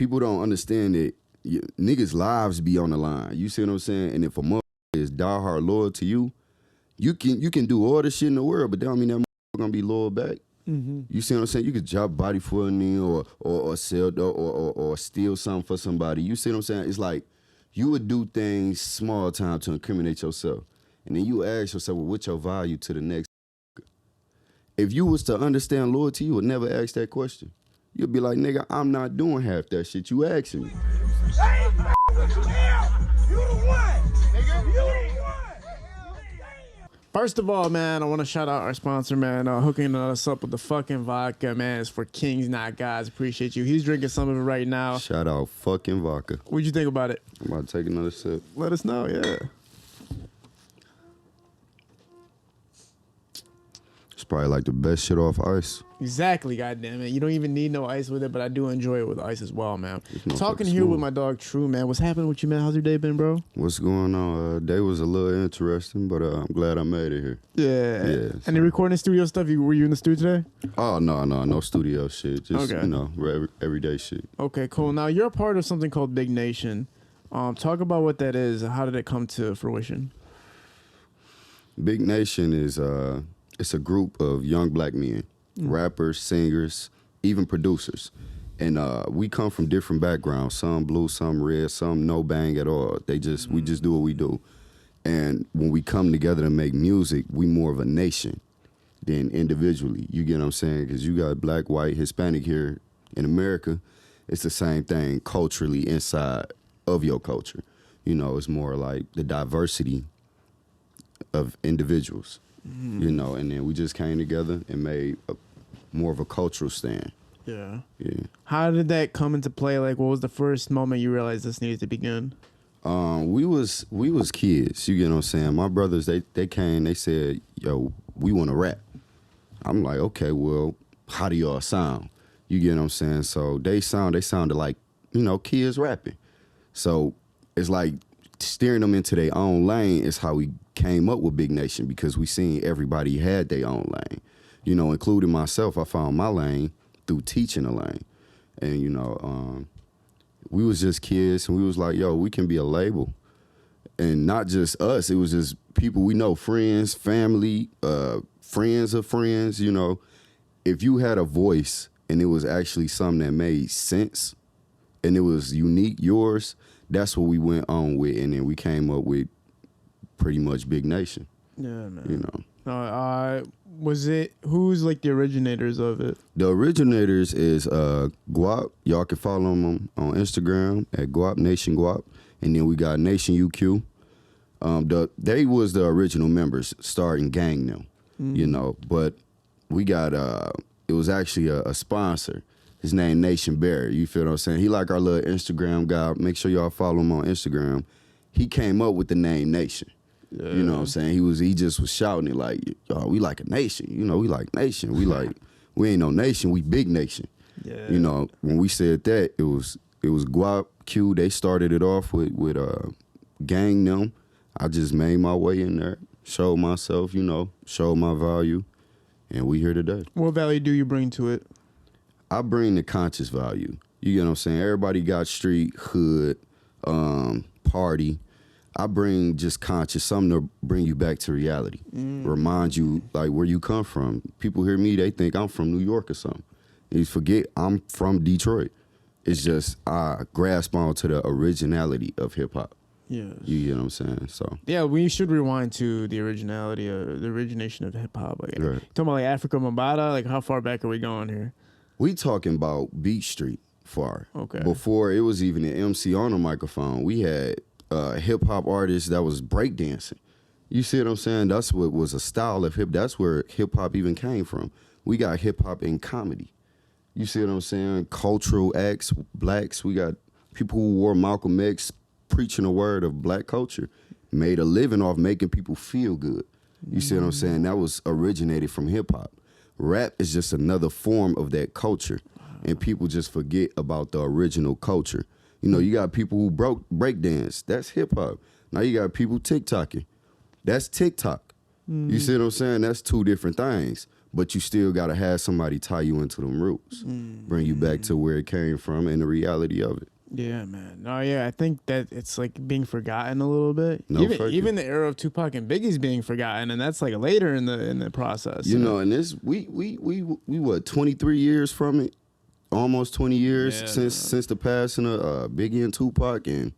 people don't understand that niggas' lives be on the line. You see what I'm saying? And if a motherfucker is diehard loyal to you, you can do all the shit in the world, but that don't mean that motherfucker gonna be loyal back. You see what I'm saying? You could drop body for a nigga or sell or steal something for somebody. You see what I'm saying? It's like you would do things small time to incriminate yourself. And then you ask yourself, well, what's your value to the next? If you was to understand loyalty, you would never ask that question. You'd be like, nigga, I'm not doing half that shit you asking me. I ain't with you, L. You the one. Nigga, you the one. First of all, man, I want to shout out our sponsor, man, hooking us up with the fucking vodka, man. It's for kings, not guys. Appreciate you. He's drinking some of it right now. Shout out fucking vodka. What'd you think about it? I'm about to take another sip. Let us know, yeah. It's probably like the best shit off ice. Exactly, goddamn it. You don't even need no ice with it, but I do enjoy it with ice as well, man. Talking here smooth. with my dog True, man. What's happening with you, man? How's your day been, bro? What's going on? Day was a little interesting, but I'm glad I made it here. Yeah. So. Any recording studio stuff? Were you in the studio today? Oh, no studio shit. Just, okay. you know, everyday shit. Okay, cool. Now, you're a part of something called Big Nation. Talk about what that is. How did it come to fruition? Big Nation is it's a group of young black men, rappers, singers, even producers. And we come from different backgrounds, some blue, some red, some no bang at all. We just do what we do. And when we come together to make music, we more of a nation than individually. You get what I'm saying? Because you got black, white, Hispanic here in America. It's the same thing culturally inside of your culture. You know, it's more like the diversity of individuals. You know, and then we just came together and made more of a cultural stand. Yeah. Yeah. How did that come into play? Like, what was the first moment you realized this needed to begin? We was kids. You get what I'm saying? My brothers, they came. They said, "Yo, we want to rap." I'm like, "Okay, well, how do y'all sound?" You get what I'm saying? So they sounded like, you know, kids rapping. So it's like steering them into their own lane is how we came up with Big Nation, because we seen everybody had their own lane, you know, including myself. I found my lane through teaching a lane. And, you know, we was just kids and we was like, yo, we can be a label. And not just us, it was just people we know, friends, family, friends of friends, you know. If you had a voice and it was actually something that made sense and it was unique, yours, that's what we went on with. And then we came up with pretty much Big Nation. Yeah, man. You know. Who's like the originators of it? The originators is Guap. Y'all can follow them on Instagram at Guap, Nation Guap. And then we got Nation UQ. They was the original members starting gang them, you know. But we got, it was actually a sponsor. His name Nation Barry. You feel what I'm saying? He like our little Instagram guy. Make sure y'all follow him on Instagram. He came up with the name Nation. Yeah. You know what I'm saying? He just was shouting it like, "Yo, we like a nation. You know, we like nation. We ain't no nation. We Big Nation." Yeah. You know, when we said that, it was Guap Q. They started it off with gang them. I just made my way in there, showed myself, you know, showed my value, and we here today. What value do you bring to it? I bring the conscious value. You get what I'm saying? Everybody got street, hood, party. I bring just conscious, something to bring you back to reality. Remind you like where you come from. People hear me, they think I'm from New York or something. You forget I'm from Detroit. It's just I grasp onto the originality of hip hop. Yeah. You get what I'm saying? So yeah, we should rewind to the originality of the origination of hip hop. Like, right. Talking about like Africa Mambata, like how far back are we going here? We talking about Beach Street far. Okay. Before it was even an MC on the microphone, we had hip hop artists that was breakdancing. You see what I'm saying? That's what was a style of hip. That's where hip hop even came from. We got hip hop in comedy. You see what I'm saying? Cultural acts, blacks. We got people who wore Malcolm X preaching a word of black culture, made a living off making people feel good. You see what I'm saying? That was originated from hip hop. Rap is just another form of that culture, and people just forget about the original culture. You know, you got people who breakdance. That's hip hop. Now you got people TikToking. That's TikTok. You see what I'm saying? That's two different things. but you still gotta have somebody tie you into them roots, bring you back to where it came from and the reality of it. Yeah, man. No, yeah, I think that it's like being forgotten a little bit. No fucking- Even the era of Tupac and Biggie's being forgotten, and that's like later in the process. You know, and this we what 23 years from it, almost 20 years Yeah, since the passing of Biggie and Tupac, and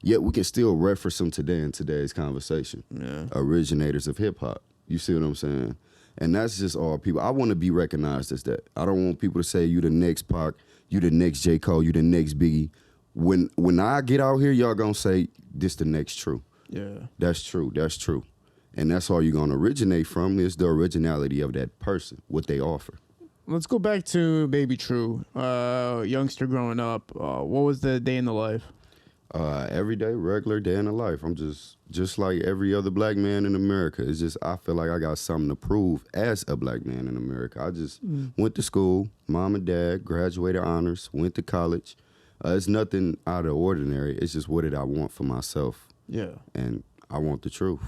yet we can still reference them today in today's conversation. Yeah. Originators of hip hop. You see what I'm saying? And that's just all people. I want to be recognized as that. I don't want people to say you the next Pac, you the next J. Cole, you the next Biggie. When I get out here, y'all gonna say this the next True. Yeah. That's true. That's true. And that's all you're gonna originate from is the originality of that person, what they offer. Let's go back to Baby True. Youngster growing up. What was the day in the life? Everyday, regular day in the life. I'm just like every other black man in America. It's just I feel like I got something to prove as a black man in America. I just went to school, mom and dad, graduated honors, went to college. It's nothing out of the ordinary. It's just what did I want for myself. Yeah. And I want the truth.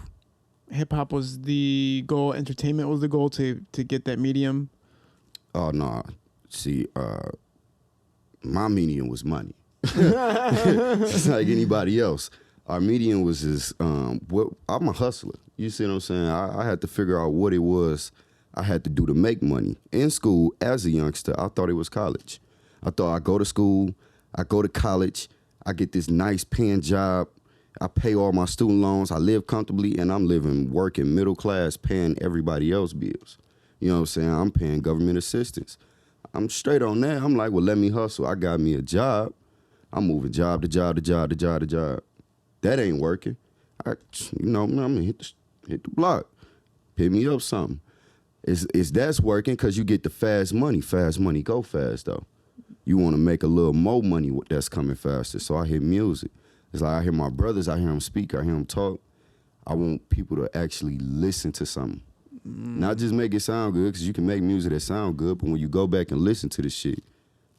Hip hop was the goal. Entertainment was the goal to get that medium. Oh no. See, my medium was money. Just like anybody else. Our medium was just I'm a hustler. You see what I'm saying? I had to figure out what it was I had to do to make money. In school, as a youngster, I thought it was college. I thought I go to school, I go to college, I get this nice paying job, I pay all my student loans, I live comfortably, and I'm working middle class, paying everybody else bills. You know what I'm saying? I'm paying government assistance. I'm straight on that. I'm like, well, let me hustle. I got me a job. I'm moving job to job to job to job to job. That ain't working. I'm gonna hit the block. Pick me up something. Is that's working because you get the fast money. Fast money go fast though. You want to make a little more money that's coming faster. So I hear music. It's like I hear my brothers, I hear them speak, I hear them talk. I want people to actually listen to something. Not just make it sound good, because you can make music that sound good, but when you go back and listen to the shit,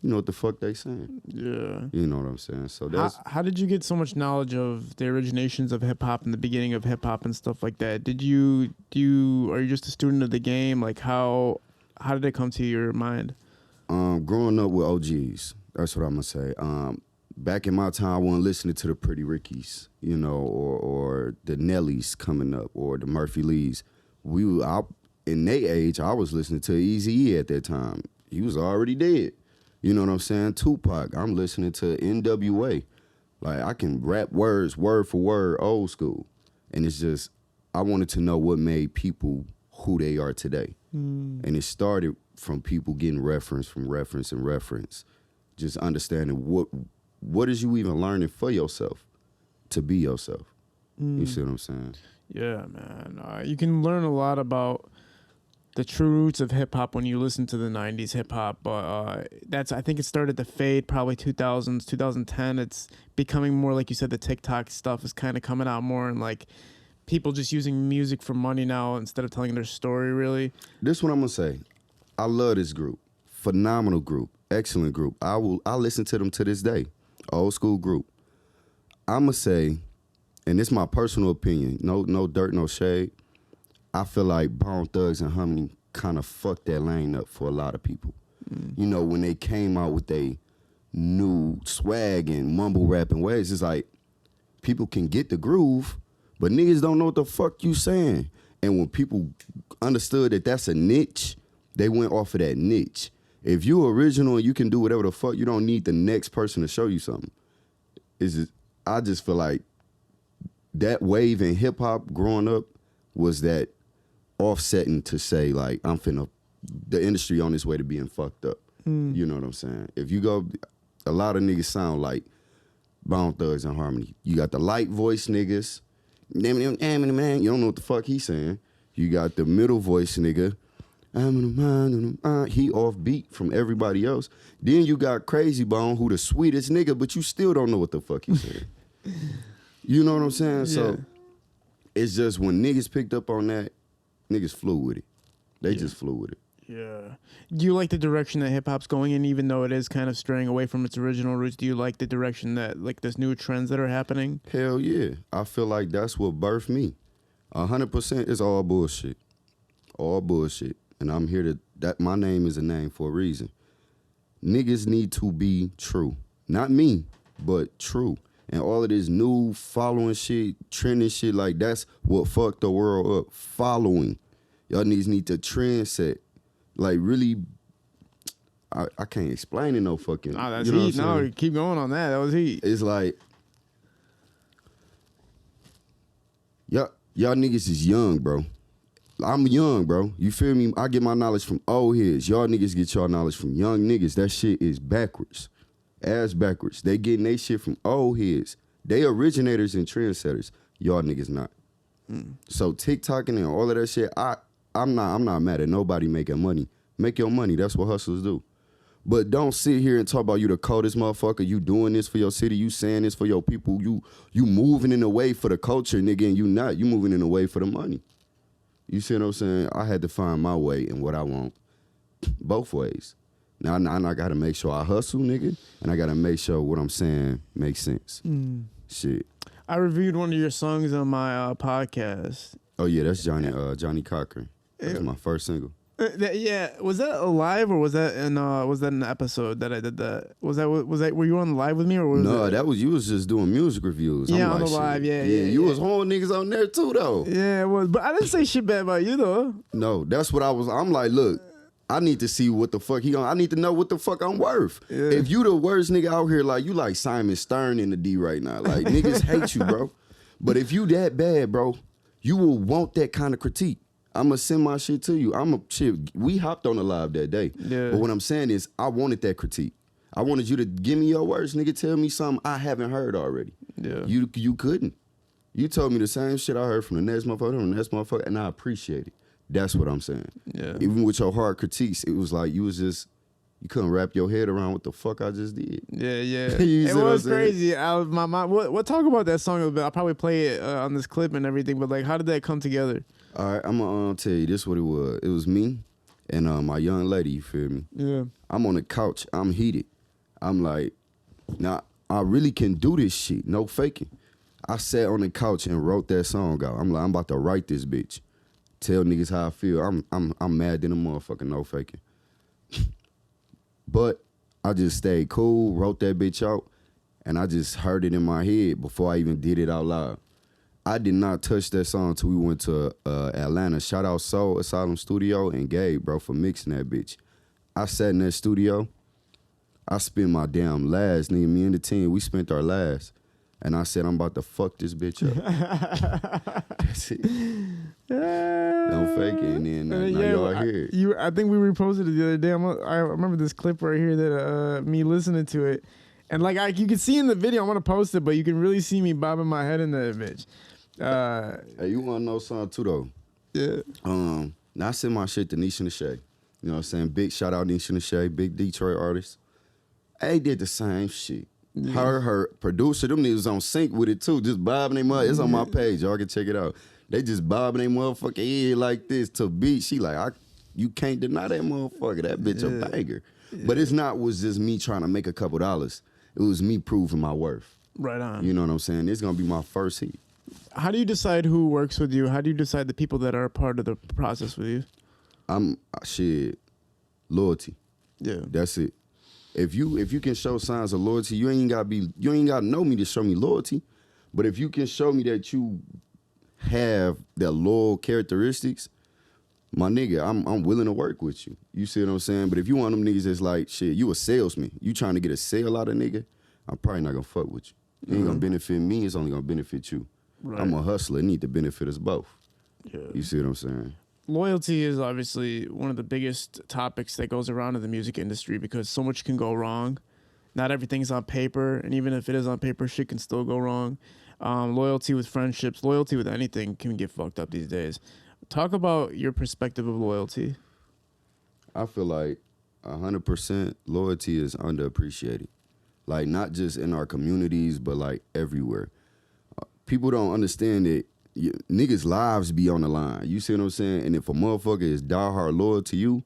you know what the fuck they saying. Yeah. You know what I'm saying? So that's How did you get so much knowledge of the originations of hip hop and the beginning of hip hop and stuff like that? Are you just a student of the game? Like how did it come to your mind? growing up with OGs, that's what I'm gonna say. Back in my time, I wasn't listening to the Pretty Rickies, you know, or the Nellies coming up, or the Murphy Lees. In their age, I was listening to Eazy-E at that time. He was already dead. You know what I'm saying? Tupac. I'm listening to NWA. Like, I can rap words word for word, old school. And it's just, I wanted to know what made people who they are today. And it started from people getting reference from reference and reference. Just understanding what is you even learning for yourself to be yourself. You see what I'm saying? Yeah, man. You can learn a lot about the true roots of hip hop when you listen to the 90s hip hop. But I think it started to fade probably 2000s, 2010. It's becoming more, like you said, the TikTok stuff is kind of coming out more, and like people just using music for money now instead of telling their story, really. This is what I'm going to say. I love this group. Phenomenal group. Excellent group. I listen to them to this day. Old school group. I'm going to say, and it's my personal opinion, no dirt, no shade, I feel like Bone Thugs and Harmony kind of fucked that lane up for a lot of people. You know, when they came out with their new swag and mumble rapping ways, it's like people can get the groove, but niggas don't know what the fuck you saying. And when people understood that that's a niche, they went off of that niche. If you original and you can do whatever the fuck, you don't need the next person to show you something. I just feel like that wave in hip hop growing up was that offsetting to say, like, the industry on its way to being fucked up. You know what I'm saying? If you go, a lot of niggas sound like Bone Thugs and Harmony. You got the light voice niggas, you don't know what the fuck he's saying. You got the middle voice nigga, he off beat from everybody else. Then you got Crazy Bone, who the sweetest nigga, but you still don't know what the fuck he's saying. You know what I'm saying? Yeah. So it's just when niggas picked up on that, niggas flew with it. They just flew with it. Yeah. Do you like the direction that hip hop's going in, even though it is kind of straying away from its original roots? Do you like the direction that, like, there's new trends that are happening? Hell yeah. I feel like that's what birthed me. 100% is all bullshit. All bullshit. and I'm here to, that my name is a name for a reason. Niggas need to be true. Not me, but true. And all of this new following shit, trending shit, like that's what fucked the world up. Following. Y'all niggas need to trend set. Like really, I can't explain it no fucking. Nah, that's you know heat. No, keep going on that. That was heat. It's like, y'all niggas is young, bro. I'm young, bro. You feel me? I get my knowledge from old heads. Y'all niggas get y'all knowledge from young niggas. That shit is backwards. Ass backwards. They getting they shit from old heads. They originators and trendsetters. Y'all niggas not. So TikToking and all of that shit, I'm not mad at nobody making money. Make your money. That's what hustlers do. But don't sit here and talk about you the coldest motherfucker. You doing this for your city. You saying this for your people. You moving in a way for the culture, nigga, and you not. You moving in a way for the money. You see what I'm saying? I had to find my way and what I want both ways. Now I got to make sure I hustle, nigga, and I got to make sure what I'm saying makes sense. Shit. I reviewed one of your songs on my podcast. Oh, yeah, that's Johnnie Cochran. That's my first single. Yeah, was that a live or was that an episode that I did that? Was that were you on live with me or was No, that was you was just doing music reviews. Yeah, I'm on like, the live, shit. yeah. You was horn niggas on there too though. Yeah, it was, but I didn't say shit bad about you though. No, that's what I was. I'm like, look, I need to see what the fuck I need to know what the fuck I'm worth. Yeah. If you the worst nigga out here, like you like Simon Stern in the D right now, like niggas hate you, bro. But if you that bad, bro, you will want that kind of critique. I'ma send my shit to you. We hopped on the live that day. Yeah. But what I'm saying is, I wanted that critique. I wanted you to give me your words, nigga. Tell me something I haven't heard already. Yeah. You couldn't. You told me the same shit I heard from the next motherfucker, and I appreciate it. That's what I'm saying. Yeah. Even with your hard critiques, it was like you couldn't wrap your head around what the fuck I just did. Yeah, yeah. You It see what was I'm saying? crazy. I was what talk about that song a bit. I'll probably play it on this clip and everything, but like how did that come together? All right, I'm gonna tell you this what it was. It was me and my young lady, you feel me? Yeah. I'm on the couch, I'm heated. I'm like, nah, I really can do this shit, no faking. I sat on the couch and wrote that song out. I'm like, I'm about to write this bitch. Tell niggas how I feel. I'm mad than a motherfucker, no faking. But I just stayed cool, wrote that bitch out, and I just heard it in my head before I even did it out loud. I did not touch that song until we went to Atlanta. Shout out Soul Asylum Studio and Gabe, bro, for mixing that bitch. I sat in that studio. I spent my damn last, nigga. Me and the team, we spent our last. And I said, I'm about to fuck this bitch up. That's it. Don't fake it. And then now y'all here. I think we reposted it the other day. I remember this clip right here that me listening to it. And like you can see in the video, I'm gonna post it, but you can really see me bobbing my head in that bitch. Hey, you wanna know something too though? Yeah. Now I sent my shit to Nisha Nashay. You know what I'm saying? Big shout out Nisha Nashay, big Detroit artist. They did the same shit. Yeah. Her producer, them niggas on sync with it too. Just bobbing their mother. It's on my page. Y'all can check it out. They just bobbing their motherfucking head like this to beat. She like, you can't deny that motherfucker. That bitch a banger. Yeah. But it's not was just me trying to make a couple dollars. It was me proving my worth. Right on. You know what I'm saying? It's gonna be my first hit. How do you decide who works with you? How do you decide the people that are a part of the process with you? Loyalty. Yeah. That's it. If you can show signs of loyalty, you ain't gotta know me to show me loyalty. But if you can show me that you have that loyal characteristics, my nigga, I'm willing to work with you. You see what I'm saying? But if you want them niggas that's like, shit, you a salesman. You trying to get a sale out of nigga, I'm probably not gonna fuck with you. It ain't gonna benefit me, it's only gonna benefit you. Right. I'm a hustler, it need to benefit us both. Yeah. You see what I'm saying? Loyalty is obviously one of the biggest topics that goes around in the music industry because so much can go wrong. Not everything's on paper, and even if it is on paper, shit can still go wrong. Loyalty with friendships, loyalty with anything can get fucked up these days. Talk about your perspective of loyalty. I feel like 100% loyalty is underappreciated. Like, not just in our communities, but like everywhere. People don't understand that niggas' lives be on the line. You see what I'm saying? And if a motherfucker is diehard loyal to you,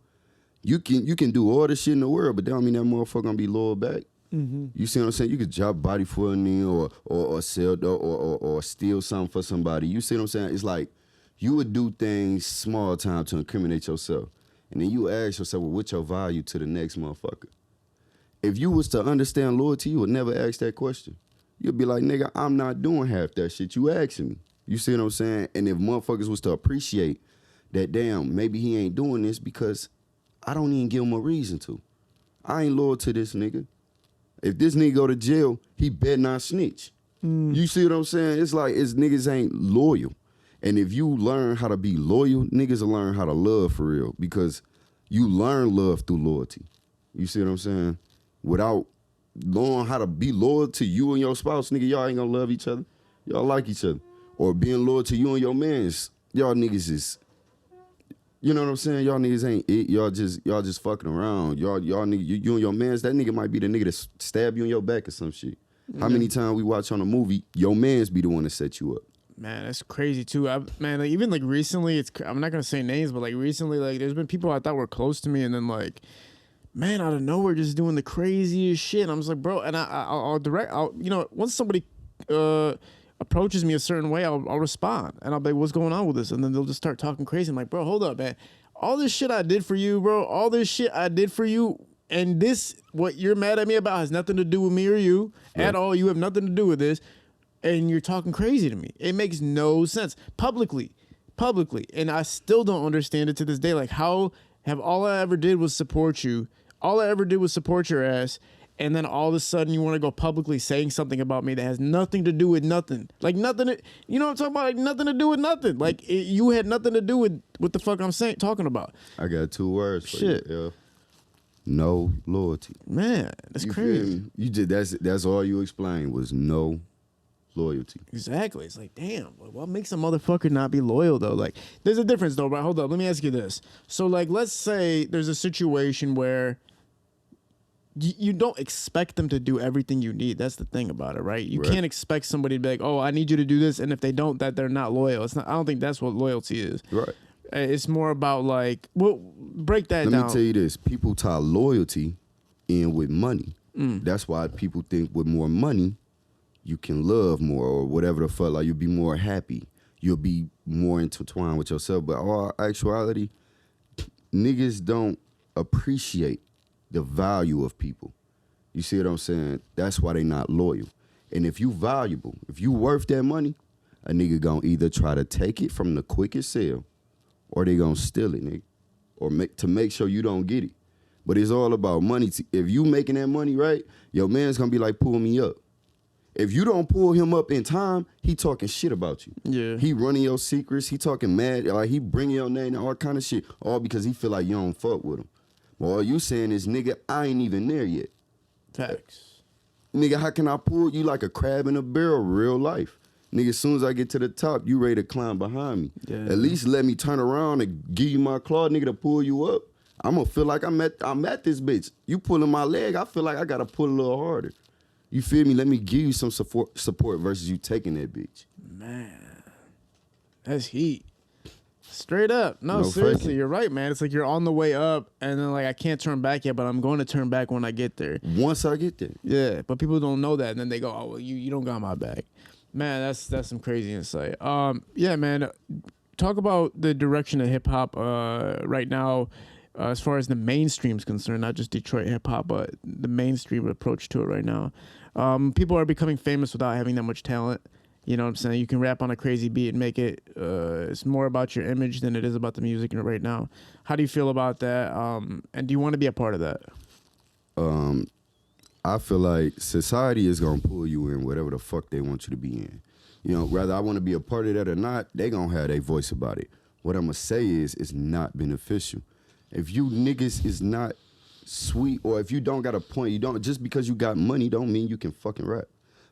you can do all the shit in the world, but that don't mean that motherfucker gonna be loyal back. Mm-hmm. You see what I'm saying? You could drop body for a nigga or sell or steal something for somebody. You see what I'm saying? It's like you would do things small time to incriminate yourself. And then you ask yourself, well, what's your value to the next motherfucker? If you was to understand loyalty, you would never ask that question. You'd be like, nigga, I'm not doing half that shit you asking me. You see what I'm saying? And if motherfuckers was to appreciate that, damn, maybe he ain't doing this because I don't even give him a reason to. I ain't loyal to this nigga. If this nigga go to jail, he better not snitch. You see what I'm saying? It's like niggas ain't loyal. And if you learn how to be loyal, niggas will learn how to love for real because you learn love through loyalty. You see what I'm saying? Without knowing how to be loyal to you and your spouse, nigga, y'all ain't gonna love each other. Y'all like each other. Or being loyal to you and your mans, y'all niggas is, you know what I'm saying? Y'all niggas ain't it. Y'all just fucking around. Y'all nigga, you and your mans, that nigga might be the nigga that stab you in your back or some shit. How many times we watch on a movie, your mans be the one that set you up? Man, that's crazy too. Man, like, even like recently, I'm not gonna say names, but like recently, like there's been people I thought were close to me, and then like, man, out of nowhere, just doing the craziest shit. And I'm just like, bro, and I'll you know, once somebody approaches me a certain way, I'll respond, and I'll be like, what's going on with this? And then they'll just start talking crazy. I'm like, bro, hold up, man. All this shit I did for you, bro. All this shit I did for you. And this, what you're mad at me about, has nothing to do with me or you at all. You have nothing to do with this. And you're talking crazy to me. It makes no sense. Publicly. And I still don't understand it to this day. Like, how have all I ever did was support you. All I ever did was support your ass. And then all of a sudden you want to go publicly saying something about me that has nothing to do with nothing. Like nothing, you know what I'm talking about? Like nothing to do with nothing. Like you had nothing to do with what the fuck I'm talking about. I got 2 words for Shit. you. Yeah. No loyalty. Man, that's You crazy. feel me? You did that's all you explained was no loyalty. Exactly. It's like, damn, what makes a motherfucker not be loyal though? Like, there's a difference though, but hold up, let me ask you this. So like, let's say there's a situation where you don't expect them to do everything you need. That's the thing about it, right? You can't expect somebody to be like, oh, I need you to do this, and if they don't, that they're not loyal. It's not. I don't think that's what loyalty is. Right. It's more about like, well, break that down. Let me tell you this. People tie loyalty in with money. That's why people think with more money, you can love more or whatever the fuck. Like, you'll be more happy. You'll be more intertwined with yourself. But all actuality, niggas don't appreciate the value of people. You see what I'm saying? That's why they not loyal. And if you valuable, if you worth that money, a nigga gonna either try to take it from the quickest sale or they gonna steal it, nigga. Or make sure you don't get it. But it's all about money. If you making that money right, your man's gonna be like, pull me up. If you don't pull him up in time, he talking shit about you. Yeah. He running your secrets. He talking mad. Like, he bringing your name and all kind of shit. All because he feel like you don't fuck with him. Well, all you saying is, nigga, I ain't even there yet. Facts. Nigga, how can I pull you like a crab in a barrel, real life? Nigga, as soon as I get to the top, you ready to climb behind me. Yeah. At least let me turn around and give you my claw, nigga, to pull you up. I'm gonna feel like I'm at this bitch. You pulling my leg, I feel like I gotta pull a little harder. You feel me? Let me give you some support versus you taking that bitch. Man, that's heat. Straight up. No, No seriously, faking. you're right, man. It's like you're on the way up, and then like I can't turn back yet, but I'm going to turn back when I get there. Once I get there. Yeah, but people don't know that, and then they go, "Oh, well, you don't got my back." Man, that's some crazy insight. Yeah, man. Talk about the direction of hip hop right now, as far as the mainstream's concerned, not just Detroit hip hop, but the mainstream approach to it right now. People are becoming famous without having that much talent. You know what I'm saying? You can rap on a crazy beat and make it. It's more about your image than it is about the music right now. How do you feel about that? And do you want to be a part of that? I feel like society is gonna pull you in whatever the fuck they want you to be in. You know, whether I want to be a part of that or not, they gonna have their voice about it. What I'm gonna say is, it's not beneficial. If you niggas is not sweet, or if you don't got a point, you don't, just because you got money don't mean you can fucking rap.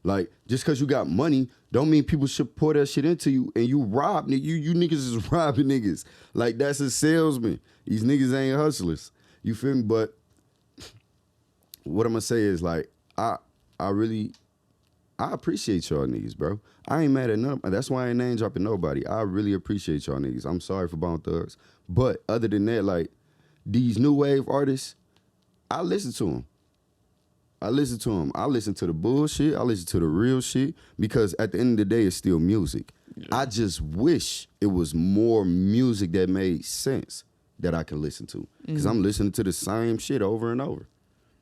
Like, just because you got money don't mean people should pour that shit into you and you rob. You niggas is robbing niggas. Like, that's a salesman. These niggas ain't hustlers. You feel me? But what I'm gonna say is, like, I appreciate y'all niggas, bro. I ain't mad at none. That's why I ain't name dropping nobody. I really appreciate y'all niggas. I'm sorry for Bone Thugs. But other than that, like, these new wave artists, I listen to them. I listen to the bullshit. I listen to the real shit, because at the end of the day, it's still music. Yeah. I just wish it was more music that made sense. that I can listen to. Because I'm listening to the same shit over and over.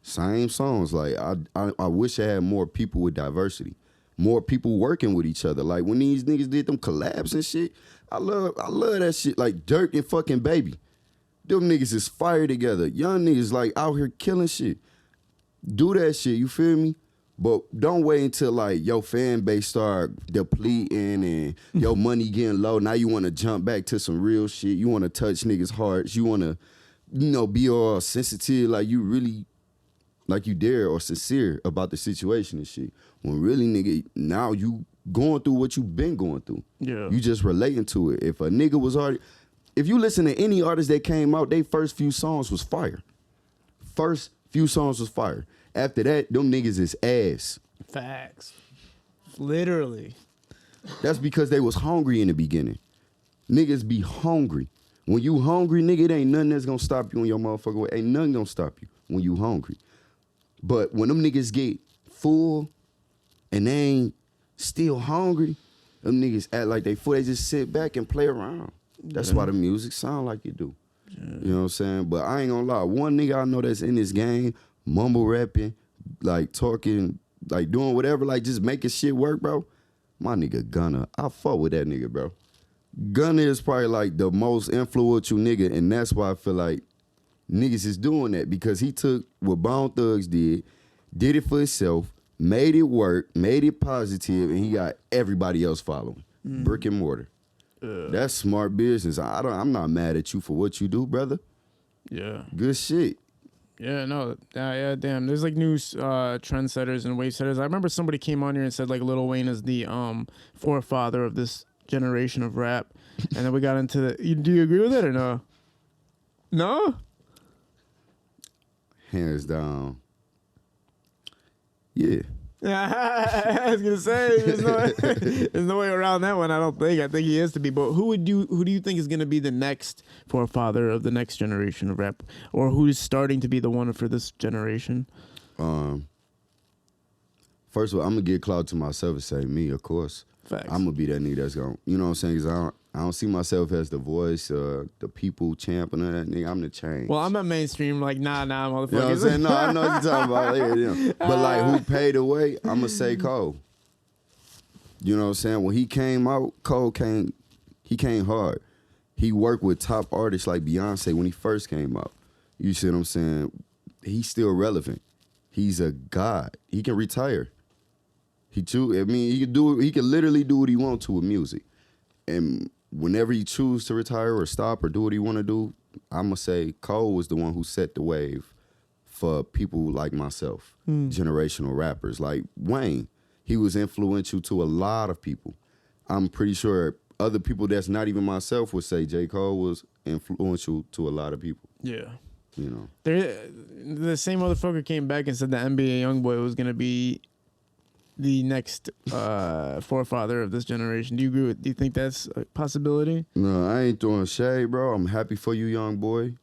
Same songs. Like, I wish I had more people with diversity. More people working with each other. Like, when these niggas did them collabs and shit, I love that shit. Like, Dirk and fucking Baby. Them niggas is fire together. Young niggas, like, out here killing shit. Do that shit, you feel me? But don't wait until, like, your fan base start depleting and your money getting low. Now you want to jump back to some real shit. You want to touch niggas' hearts. You want to, be all sensitive, like you really, like you dare or sincere about the situation and shit. When really, nigga, now you going through what you been going through. Yeah. You just relating to it. If a nigga was already, if you listen to any artist that came out, they first few songs was fire. First few songs was fire. After that, them niggas is ass. Facts. Literally. That's because they was hungry in the beginning. Niggas be hungry. When you hungry, nigga, it ain't nothing that's gonna stop you on your motherfucking way. Ain't nothing gonna stop you when you hungry. But when them niggas get full and they ain't still hungry, them niggas act like they full. They just sit back and play around. That's why the music sound like it do. Yeah. You know what I'm saying? But I ain't gonna lie. One nigga I know that's in this game, mumble rapping, like talking, like doing whatever, like just making shit work, bro. My nigga Gunna. I fuck with that nigga, bro. Gunna is probably like the most influential nigga, and that's why I feel like niggas is doing that, because he took what Bone Thugs did it for himself, made it work, made it positive, and he got everybody else following. Brick and mortar. That's smart business. I'm not mad at you for what you do, brother. Yeah. Good shit. Yeah, no, yeah, damn. There's like new trendsetters and wave setters. I remember somebody came on here and said like Lil Wayne is the forefather of this generation of rap, and then we got into the. Do you agree with that or no? No. Hands down. Yeah. I was gonna say there's no way around that one. I don't think. I think he is to be. But who do you think is gonna be the next forefather of the next generation of rap, or who's starting to be the one for this generation? First of all, I'm gonna give clout to myself and say me, of course. Facts. I'm gonna be that nigga that's gonna, you know what I'm saying? Cause I don't see myself as the voice, the people champ and all that nigga. I'm the change. Well, I'm at mainstream, like nah, motherfucker. You know what I'm saying? No, I know what you're talking about. Yeah. But like, who paid the way? I'm gonna say Cole. You know what I'm saying? When he came out, he came hard. He worked with top artists like Beyonce when he first came out. You see what I'm saying? He's still relevant. He's a god. He can retire. He can literally do what he wants to with music. And whenever he choose to retire or stop or do what he want to do, I'm going to say Cole was the one who set the wave for people like myself, generational rappers. Like Wayne, he was influential to a lot of people. I'm pretty sure other people that's not even myself would say J. Cole was influential to a lot of people. Yeah. You know. The same motherfucker came back and said the NBA YoungBoy was going to be the next forefather of this generation. Do you agree with? Do you think that's a possibility? No, I ain't throwing shade, bro. I'm happy for you, young boy,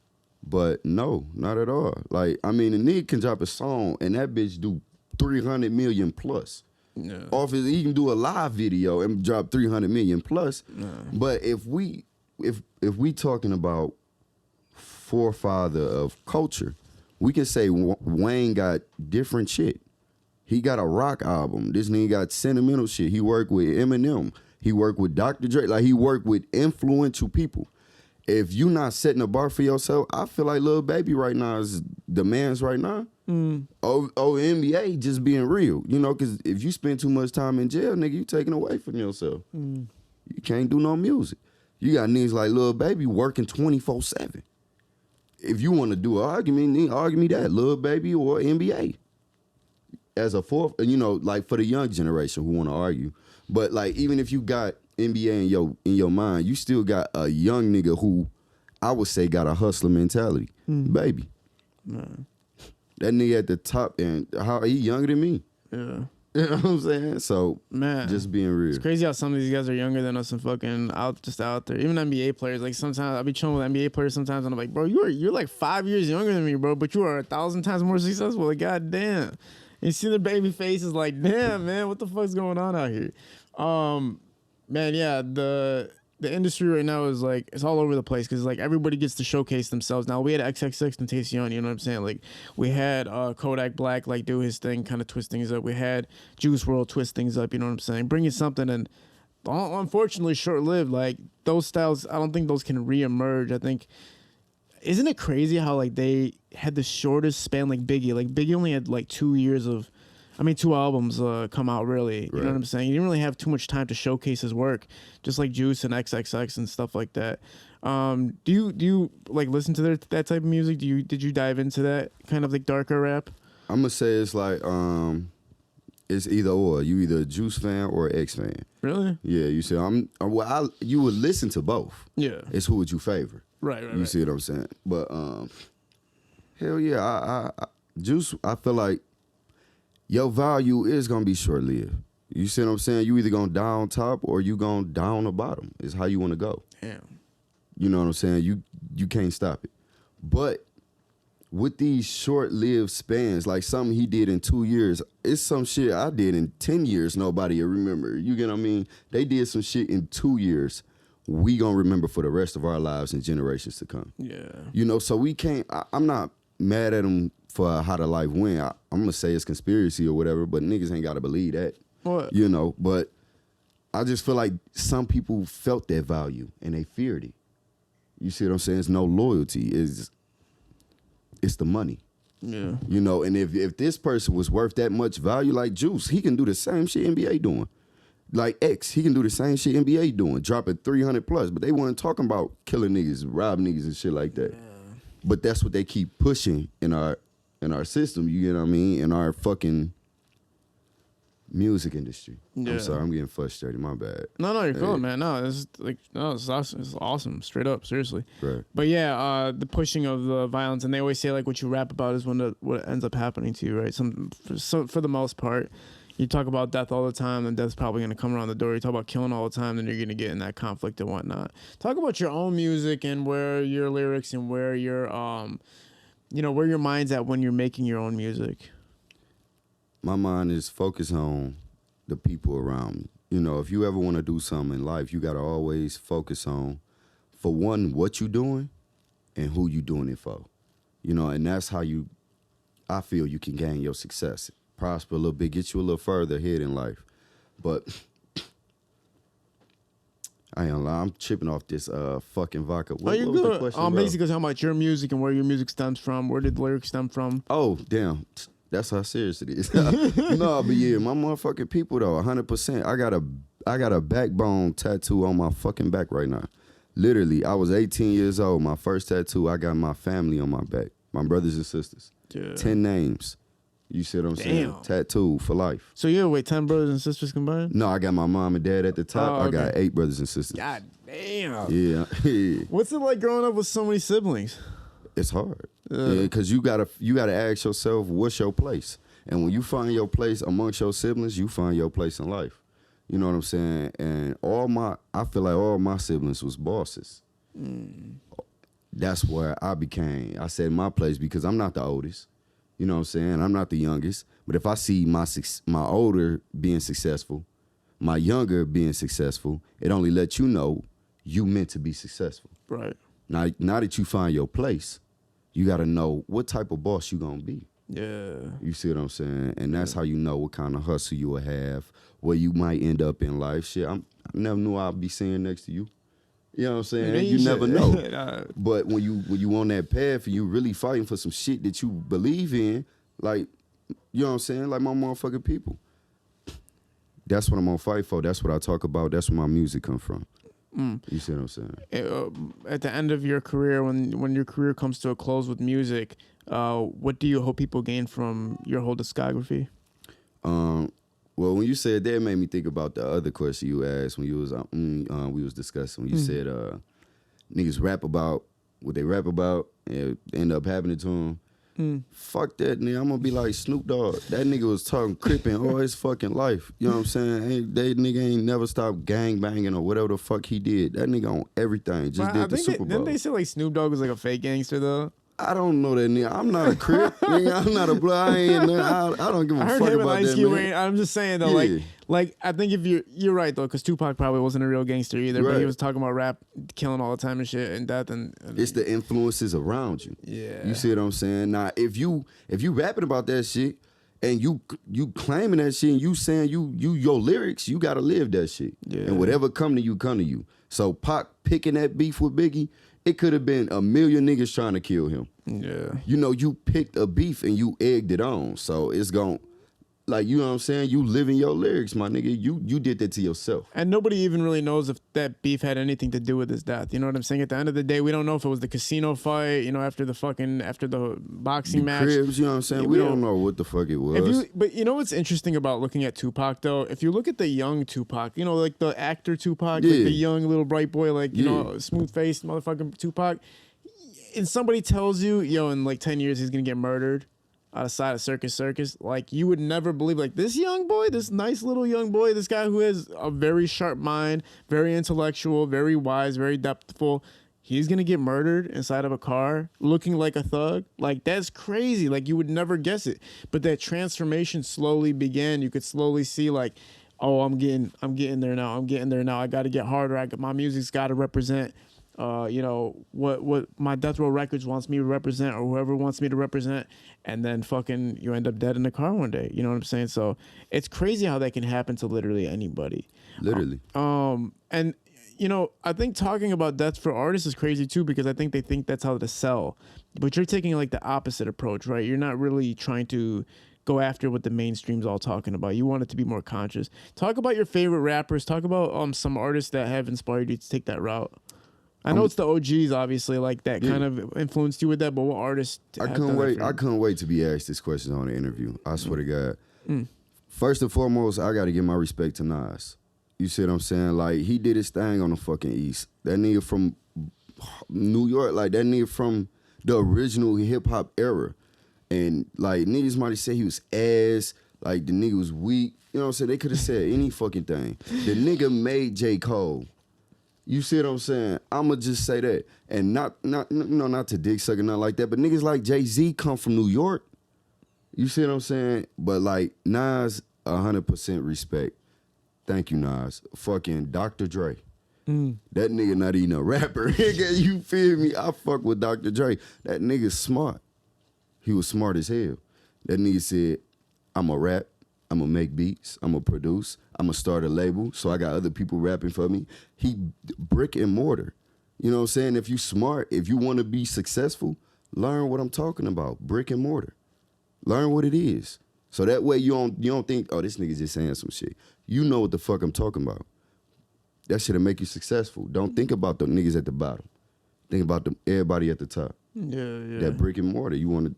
but no, not at all. Like, I mean, a nigga can drop a song and that bitch do 300 million plus. Yeah. He can do a live video and drop 300 million plus. Yeah. But if we talking about forefather of culture, we can say Wayne got different shit. He got a rock album. This nigga got sentimental shit. He worked with Eminem. He worked with Dr. Dre. Like, he worked with influential people. If you not setting a bar for yourself, I feel like Lil Baby right now is the man's right now. NBA just being real. You know, because if you spend too much time in jail, nigga, you taking away from yourself. You can't do no music. You got niggas like Lil Baby working 24/7. If you want to do an argument, argue me that, Lil Baby or NBA. As a fourth, you know, like for the young generation who want to argue. But like, even if you got NBA in your mind, you still got a young nigga who I would say got a hustler mentality. Baby. Man. That nigga at the top, and how he younger than me. Yeah. You know what I'm saying? So, man, just being real. It's crazy how some of these guys are younger than us and fucking out there. Even NBA players, like sometimes I'll be chilling with NBA players sometimes and I'm like, bro, you're like 5 years younger than me, bro, but you are 1,000 times more successful. Like, goddamn. You see the baby faces, like, damn, man, what the fuck's going on out here? Man, yeah, the the industry right now is like it's all over the place because like everybody gets to showcase themselves now. We had XXX and Tentacion, you know what I'm saying? Like we had Kodak Black like do his thing, kind of twist things up. We had Juice WRLD twist things up, you know what I'm saying? Bring you something, and unfortunately short lived. Like those styles, I don't think those can reemerge. I think. Isn't it crazy how like they had the shortest span like Biggie? Like Biggie only had like 2 years of, 2 albums come out really. You know what I'm saying? He didn't really have too much time to showcase his work, just like Juice and XXX and stuff like that. Do you like listen to that type of music? Did you dive into that kind of like darker rap? I'm gonna say it's like it's either or. You either a Juice fan or an X fan. Really? Yeah. You see, you would listen to both. Yeah. It's who would you favor. Right. You see what I'm saying? But hell yeah, I Juice. I feel like your value is gonna be short lived. You see what I'm saying? You either gonna down top or you gonna down the bottom. Is how you want to go. Damn. You know what I'm saying? You can't stop it. But with these short-lived spans, like something he did in 2 years, it's some shit I did in 10 years nobody will remember. You get what I mean? They did some shit in 2 years. We gonna remember for the rest of our lives and generations to come. Yeah. You know, so we can't, I'm not mad at them for how the life went. I'm gonna say it's conspiracy or whatever, but niggas ain't gotta believe that. What? You know, but I just feel like some people felt that value and they feared it. You see what I'm saying? It's no loyalty. It's the money. Yeah. You know, and if this person was worth that much value like Juice, he can do the same shit NBA doing. Like X, he can do the same shit NBA doing, dropping 300 plus. But they weren't talking about killing niggas, robbing niggas and shit like that. Yeah. But that's what they keep pushing in our system, you get what I mean? In our fucking music industry. Yeah. I'm sorry, I'm getting frustrated, my bad. No, you're cool, man. No, it's awesome. It's awesome, straight up, seriously. Right. But yeah, the pushing of the violence, and they always say like what you rap about is what ends up happening to you, right? So for the most part, you talk about death all the time, and death's probably gonna come around the door. You talk about killing all the time, then you're gonna get in that conflict and whatnot. Talk about your own music and where your lyrics and where your where your mind's at when you're making your own music. My mind is focused on the people around me. You know, if you ever want to do something in life, you got to always focus on, for one, what you doing and who you doing it for. You know, and that's how I feel you can gain your success. Prosper a little bit, get you a little further ahead in life. But I ain't gonna lie, I'm chipping off this fucking vodka. What you're was good. the question, Basically talking about your music and where your music stems from. Where did the lyrics stem from? Oh, damn. That's how serious it is. No, but yeah, my motherfucking people though, 100%. I got a backbone tattoo on my fucking back right now. Literally, I was 18 years old. My first tattoo, I got my family on my back. My brothers and sisters. Yeah. 10 names. You see what I'm saying? Tattoo for life. So you wait, 10 brothers and sisters combined? No, I got my mom and dad at the top. Oh, okay. I got 8 brothers and sisters. God damn. Yeah. What's it like growing up with so many siblings? It's hard. Because you gotta ask yourself, what's your place? And when you find your place amongst your siblings, you find your place in life. You know what I'm saying? And I feel like all my siblings was bosses. That's where I said my place because I'm not the oldest. You know what I'm saying? I'm not the youngest. But if I see my older being successful, my younger being successful, it only lets you know you meant to be successful. Right. Now that you find your place, you got to know what type of boss you going to be. Yeah. You see what I'm saying? And that's how you know what kind of hustle you will have, where you might end up in life. Shit, I never knew I'd be sitting next to you. You know what I'm saying? You never know. But when you on that path and you really fighting for some shit that you believe in, like, you know what I'm saying? Like my motherfucking people. That's what I'm gonna fight for. That's what I talk about. That's where my music come from. You see what I'm saying? At the end of your career, when your career comes to a close with music, what do you hope people gain from your whole discography? Well, when you said that, it made me think about the other question you asked when you was we was discussing. When you said niggas rap about what they rap about and it end up happening to them. Fuck that nigga. I'm gonna be like Snoop Dogg. That nigga was talking crippin' all his fucking life. You know what I'm saying? That nigga ain't never stopped gang banging or whatever the fuck he did. That nigga on everything. Just did the Super Bowl. Didn't they say like Snoop Dogg was like a fake gangster though? I don't know that nigga. I'm not a Crip. Nigga, I'm not a blood. I don't give a I heard fuck him and about Ice that, Cube. man. I'm just saying though, Yeah. like I think if you're right though, because Tupac probably wasn't a real gangster either, but he Right. was talking about rap, killing all the time and shit, and death, and It's the influences around you. Yeah. You see what I'm saying? Now, if you rapping about that shit and you claiming that shit and you saying you your lyrics, you gotta live that shit. Yeah. And whatever come to you, come to you. So Pac picking that beef with Biggie, it could have been a million niggas trying to kill him. Yeah. You know, you picked a beef and you egged it on. So it's gon' like, you know what I'm saying? You living your lyrics, my nigga. You did that to yourself. And nobody even really knows if that beef had anything to do with his death. You know what I'm saying? At the end of the day, we don't know if it was the casino fight, after the boxing The match. Cribs, you know what I'm saying? Yeah, we don't know what the fuck it was. But you know what's interesting about looking at Tupac though? If you look at the young Tupac, like the actor Tupac, like Yeah. the young little bright boy, Yeah. smooth faced motherfucking Tupac, and somebody tells you, in like 10 years he's gonna get murdered outside of Circus, like you would never believe, like this young boy, this nice little young boy, this guy who has a very sharp mind, very intellectual, very wise, very depthful, he's gonna get murdered inside of a car looking like a thug. Like that's crazy. Like you would never guess it. But that transformation slowly began. You could slowly see like, oh, I'm getting there now. I got to get harder. My music's got to represent what my Death Row Records wants me to represent, or whoever wants me to represent, and then fucking you end up dead in the car one day. You know what I'm saying? So it's crazy how that can happen to literally anybody. Literally. And I think talking about death for artists is crazy too, because I think they think that's how to sell, but you're taking like the opposite approach, right? You're not really trying to go after what the mainstream's all talking about. You want it to be more conscious. Talk about your favorite rappers. Talk about some artists that have inspired you to take that route. I know it's the OGs, obviously, like that kind of influenced you with that. But what artists? I couldn't wait to be asked this question on the interview. I swear to God. First and foremost, I got to give my respect to Nas. You see what I'm saying? Like he did his thing on the fucking East. That nigga from New York, like that nigga from the original hip hop era, and like niggas might have said he was ass, like the nigga was weak. You know what I'm saying? They could have said any fucking thing. The nigga made J. Cole. You see what I'm saying? I'ma just say that. And not to dick suck or nothing like that, but niggas like Jay-Z come from New York. You see what I'm saying? But like Nas, 100% respect. Thank you, Nas. Fucking Dr. Dre. That nigga not even a rapper. Nigga, you feel me? I fuck with Dr. Dre. That nigga's smart. He was smart as hell. That nigga said, I'ma rap, I'ma make beats, I'ma produce, I'ma start a label, so I got other people rapping for me. He brick and mortar. You know what I'm saying? If you smart, if you want to be successful, learn what I'm talking about. Brick and mortar. Learn what it is. So that way you don't think, oh, this nigga just saying some shit. You know what the fuck I'm talking about. That shit'll make you successful. Don't think about the niggas at the bottom. Think about everybody at the top. Yeah. That brick and mortar, you'll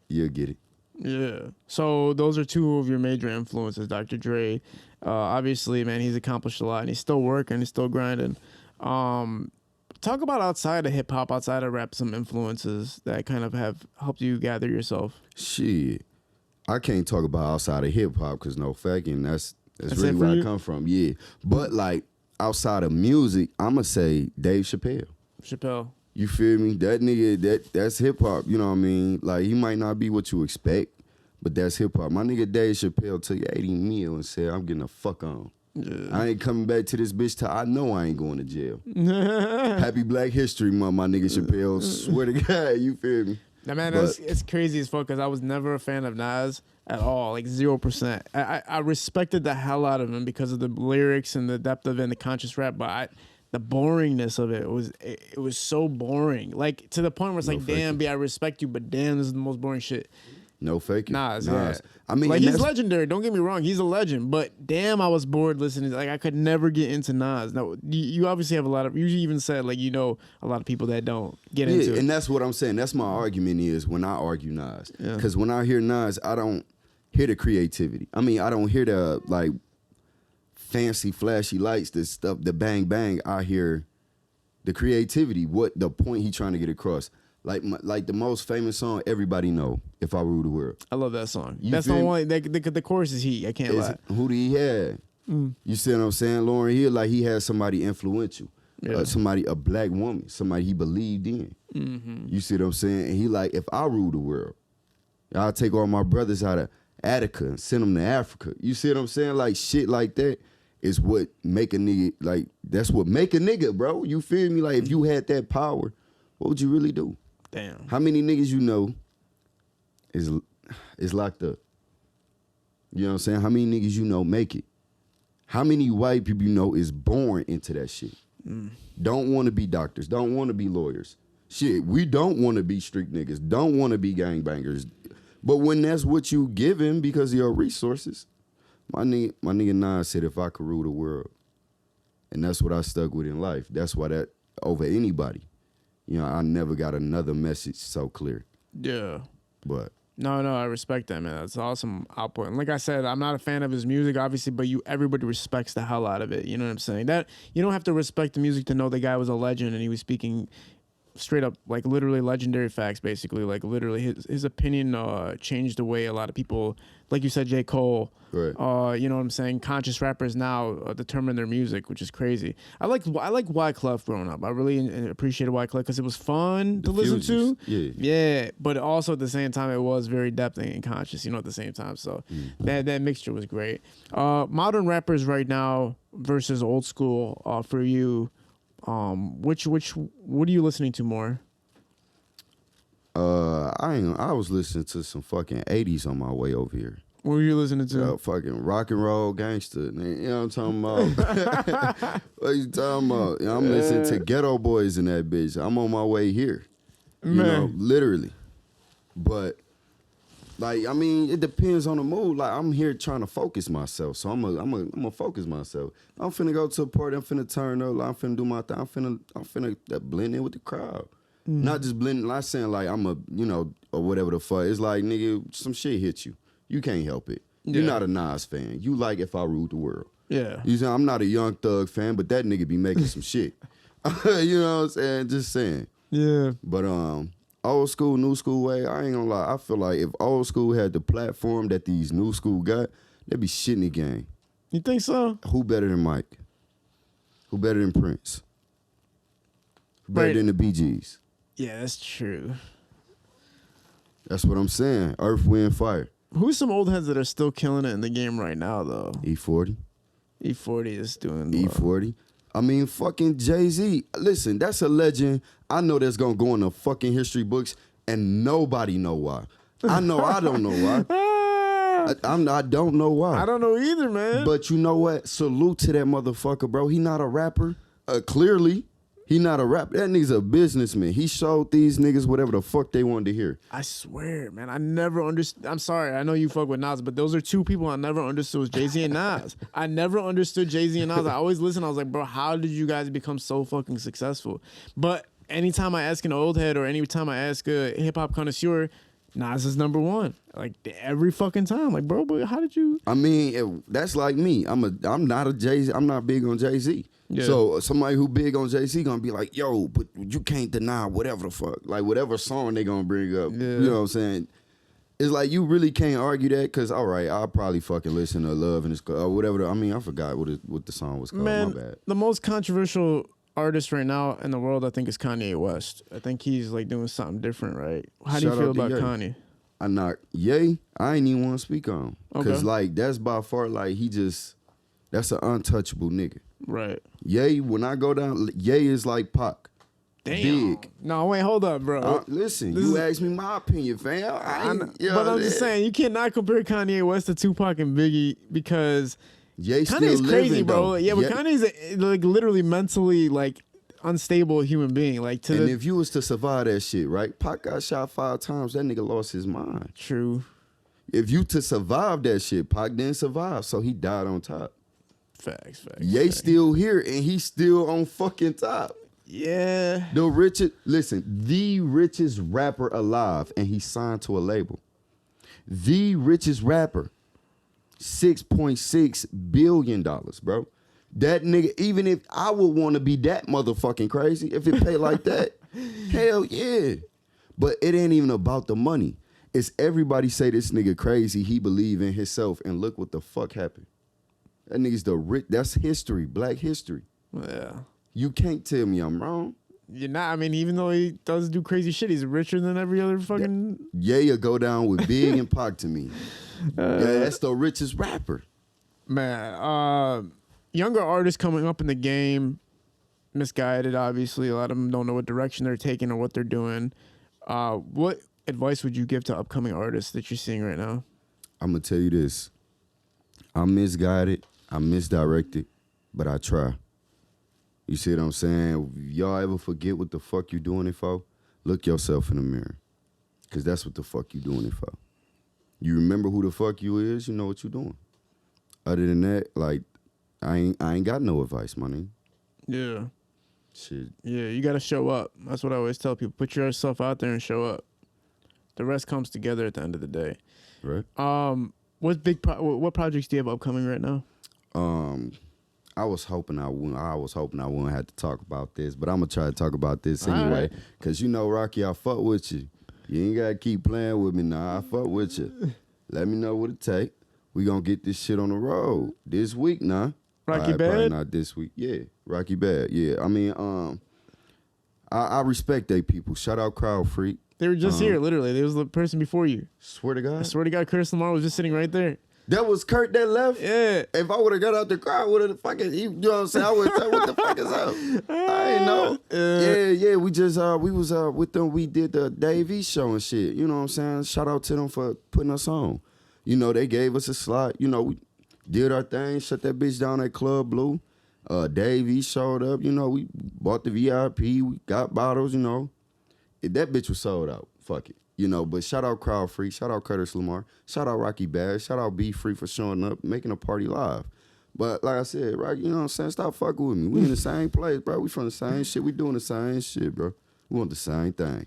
get it. Yeah. So those are two of your major influences, Dr. Dre. Obviously, man, he's accomplished a lot, and he's still working, he's still grinding. Talk about outside of hip hop, outside of rap, some influences that kind of have helped you gather yourself. Shit, I can't talk about outside of hip hop because no fucking that's really where I come from. Yeah, but like outside of music, I'ma say Dave Chappelle. You feel me? That nigga, that's hip hop. You know what I mean? Like he might not be what you expect, but that's hip hop. My nigga Dave Chappelle took 80 mil and said, "I'm getting the fuck on. Yeah. I ain't coming back to this bitch till I know I ain't going to jail." Happy Black History Month, my nigga Chappelle. Swear to God, you feel me? Nah, man, it's crazy as fuck because I was never a fan of Nas at all, like 0%. I respected the hell out of him because of the lyrics and the depth of it and the conscious rap, but the boringness of it was so boring. Like to the point where it's like, damn, B, I respect you, but damn, this is the most boring shit. No faking. Nas. Yeah. I mean, like he's legendary. Don't get me wrong, he's a legend. But damn, I was bored listening. Like I could never get into Nas. Now you obviously have a lot of. You even said like a lot of people that don't get into it. And that's what I'm saying. That's my argument is when I argue Nas, because when I hear Nas, I don't hear the creativity. I mean, I don't hear the like fancy flashy lights, the stuff, the bang bang. I hear the creativity. What the point he trying to get across. Like the most famous song everybody know, If I Rule the World. I love that song. That's the one. The chorus is heat. I can't lie. Who do he have? You see what I'm saying? Lauryn Hill, like he had somebody influential. somebody, a black woman, somebody he believed in. Mm-hmm. You see what I'm saying? And he like, if I rule the world, I'll take all my brothers out of Attica and send them to Africa. You see what I'm saying? Like shit like that is what make a nigga, like that's what make a nigga, bro. You feel me? Like if you had that power, what would you really do? Damn. How many niggas you know is locked up? You know what I'm saying? How many niggas you know make it? How many white people you know is born into that shit? Don't want to be doctors, don't want to be lawyers. Shit, we don't want to be street niggas, don't want to be gangbangers. But when that's what you given because of your resources, my nigga Nas said if I could rule the world, and that's what I stuck with in life. That's why that over anybody. You know, I never got another message so clear. Yeah. But No, I respect that, man. That's awesome output. And like I said, I'm not a fan of his music, obviously, but everybody respects the hell out of it. You know what I'm saying? That you don't have to respect the music to know the guy was a legend and he was speaking straight up, like literally legendary facts, basically. Like literally his opinion changed the way a lot of people, like you said, J. Cole, right. You know what I'm saying? Conscious rappers now determine their music, which is crazy. I like Wyclef growing up. I really appreciated Wyclef because it was fun to listen to. Yeah. But also at the same time, it was very depth and conscious, you know, at the same time. So that mixture was great. Modern rappers right now versus old school for you. What are you listening to more? I was listening to some fucking 80s on my way over here. What were you listening to? Fucking rock and roll gangster. You know what I'm talking about? What you talking about? You know, I'm listening to Ghetto Boys in that bitch. I'm on my way here. You know, literally. But like, I mean, it depends on the mood. Like, I'm here trying to focus myself, so I'm gonna focus myself. I'm finna go to a party. I'm finna turn up. I'm finna do my thing. I'm finna blend in with the crowd. Not just blending. Not saying like I'm a, you know, or whatever the fuck. It's like, nigga, some shit hit you. You can't help it. You're not a Nas fan. You like If I Ruled the World. Yeah. You say I'm not a Young Thug fan, but that nigga be making some shit. You know what I'm saying? Just saying. Yeah. But old school, new school way, I ain't gonna lie. I feel like if old school had the platform that these new school got, they'd be shit in the game. You think so? Who better than Mike? Who better than Prince? Who better than the Bee Gees? Yeah, that's true. That's what I'm saying. Earth, Wind, Fire. Who's some old heads that are still killing it in the game right now, though? E40. E40 is doing E40. I mean, fucking Jay-Z. Listen, that's a legend. I know that's gonna go in the fucking history books, and nobody know why. I know I don't know why. I don't know why. I don't know either, man. But you know what? Salute to that motherfucker, bro. He not a rapper. Clearly, he not a rapper. That nigga's a businessman. He showed these niggas whatever the fuck they wanted to hear. I swear, man. I never understood. I'm sorry. I know you fuck with Nas, but those are two people I never understood was Jay-Z and Nas. I never understood Jay-Z and Nas. I always listen. I was like, bro, how did you guys become so fucking successful? But anytime I ask an old head or anytime I ask a hip-hop connoisseur, Nas is number one. Like every fucking time. Like, bro, but how did you? I mean, that's like me. I'm not a Jay-Z. I'm not big on Jay-Z. Yeah. So somebody who big on Jay-Z gonna be like, yo, but you can't deny whatever the fuck. Like whatever song they gonna bring up. Yeah. You know what I'm saying? It's like you really can't argue that because, all right, I'll probably fucking listen to Love and It's or whatever. I mean, I forgot what the song was called. Man, my bad. The most controversial artist right now in the world, I think, is Kanye West. I think he's like doing something different, right? How do you feel about Kanye? I ain't even want to speak on him. Because, like, that's by far, like, that's an untouchable nigga. Right. Ye, when I go down, Ye is like Pac. Damn. Big. No, wait, hold up, bro. Listen, you asked me my opinion, fam. But I'm just saying, you cannot compare Kanye West to Tupac and Biggie because Kanye's crazy, bro. Though. Yeah, but Kanye's like literally mentally like unstable human being. Like if you was to survive that shit, right? Pac got shot 5 times. That nigga lost his mind. True. If you to survive that shit, Pac didn't survive, so he died on top. Facts. Ye still here and he's still on fucking top. Yeah. The richest rapper alive, and he signed to a label. The richest rapper, $6.6 billion, bro. That nigga, even if I would want to be that motherfucking crazy, if it paid like that, hell yeah. But it ain't even about the money. It's everybody say this nigga crazy, he believe in himself, and look what the fuck happened. That nigga's that's history, black history. Yeah. You can't tell me I'm wrong. You're not. I mean, even though he does do crazy shit, he's richer than every other fucking. Yeah, go down with Big and Pac to me. Yeah, that's the richest rapper. Man, younger artists coming up in the game, misguided. Obviously, a lot of them don't know what direction they're taking or what they're doing. What advice would you give to upcoming artists that you're seeing right now? I'm gonna tell you this. I'm misguided. I'm misdirected, but I try. You see what I'm saying? Y'all ever forget what the fuck you doing it for? Look yourself in the mirror. Because that's what the fuck you doing it for. You remember who the fuck you is, you know what you doing. Other than that, like, I ain't got no advice, my nigga. Yeah. Shit. Yeah, you got to show up. That's what I always tell people. Put yourself out there and show up. The rest comes together at the end of the day. Right. What projects do you have upcoming right now? I was hoping I wouldn't have to talk about this, but I'm gonna try to talk about this anyway. Right. Cause you know, Rocky, I fuck with you. You ain't gotta keep playing with me now. I fuck with you. Let me know what it take. We gonna get this shit on the road this week now. Rocky Bad? Probably not this week. Yeah, Rocky Bad. Yeah, I mean, I respect they people. Shout out Crowd Freak. They were just here, literally. They was the person before you. Swear to God. I swear to God, Curtis Lamar was just sitting right there. That was Kurt that left? Yeah. If I would have got out the crowd, would have fucking, you know what I'm saying? I would have said, what the fuck is up? I ain't know. Yeah, we just, we was with them, we did the Dave E show and shit. You know what I'm saying? Shout out to them for putting us on. You know, they gave us a slot. You know, we did our thing, shut that bitch down at Club Blue. Dave E showed up. You know, we bought the VIP. We got bottles, you know. That bitch was sold out. Fuck it. You know, but shout out Crowd Freak, shout out Curtis Lamar, shout out Rocky Bad, shout out Be Free for showing up, making a party live. But like I said, Rocky, you know what I'm saying? Stop fucking with me. We in the same place, bro. We from the same shit. We doing the same shit, bro. We want the same thing.